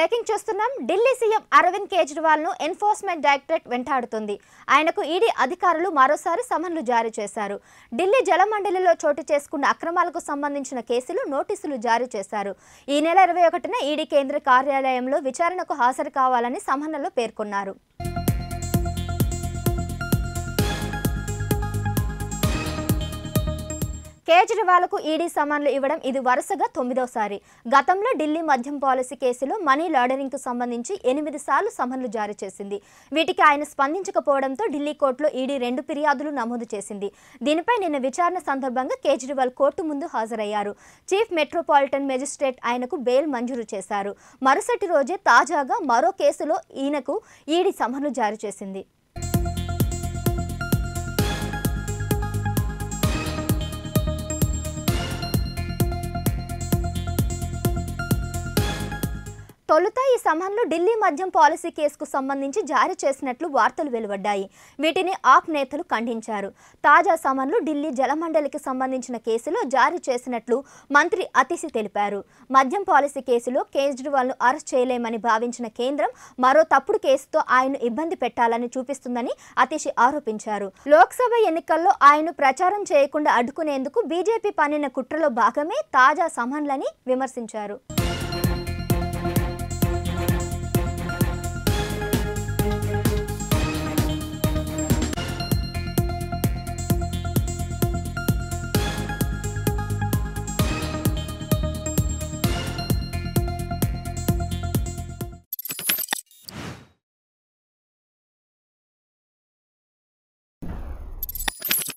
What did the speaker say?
Breaking చూస్తున్నాం. Delhi CM Arvind Kejriwal ను enforcement directorate వెంటాడుతుంది. ఆయనకు ఈడీ అధికారులు మరోసారి సమన్లు జారీ చేశారు. ఢిల్లీ జలమండలిలో చోటు చేసుకున్న అక్రమాలకు సంబంధించిన కేసులు నోటీసులు జారీ చేశారు. ఈ నెల 21న ఈడీ కేంద్ర కార్యాలయంలో విచారణకు హాజరు కావాలని సమన్లలో పేర్కొన్నారు. కేజ్రీవాల్కు ఈడీ సమన్లు ఇవ్వడం ఇది వరుసగా 9వసారి. గతంలో ఢిల్లీ మద్యం పాలసీ కేసులో మనీ లాండరింగ్కు సంబంధించి 8 సార్లు సమన్లు జారీ చేసింది. వీటికి ఆయన స్పందించకపోవడంతో ఢిల్లీ కోర్టులో ఈడీ 2 ఫిర్యాదులు నమోదు చేసింది. దీనిపై నిన్న విచారణ సందర్భంగా కేజ్రీవాల్ కోర్టు ముందు హాజరయ్యారు. చీఫ్ మెట్రోపాలిటన్ మెజిస్ట్రేట్ ఆయనకు బెయిల్ మంజూరు చేశారు. మరుసటి రోజే తాజాగా మరో కేసులో ఈయనకు ఈడీ సమన్లు జారీ చేసింది. తొలుత ఈ సమన్లు ఢిల్లీ మద్యం పాలసీ కేసుకు సంబంధించి జారీ చేసినట్లు వార్తలు వెలువడ్డాయి. వీటిని ఆప్ నేతలు ఖండించారు. తాజా సమన్లు ఢిల్లీ జలమండలికి సంబంధించిన కేసులో జారీ చేసినట్లు మంత్రి అతిషి తెలిపారు. మద్యం పాలసీ కేసులో కేజ్రీవాల్ను అరెస్ట్ చేయలేమని భావించిన కేంద్రం మరో తప్పుడు కేసుతో ఆయన్ను ఇబ్బంది పెట్టాలని చూపిస్తుందని అతిషి ఆరోపించారు. లోక్సభ ఎన్నికల్లో ఆయన్ను ప్రచారం చేయకుండా అడ్డుకునేందుకు బీజేపీ పన్నిన కుట్రలో భాగమే తాజా సమన్లని విమర్శించారు.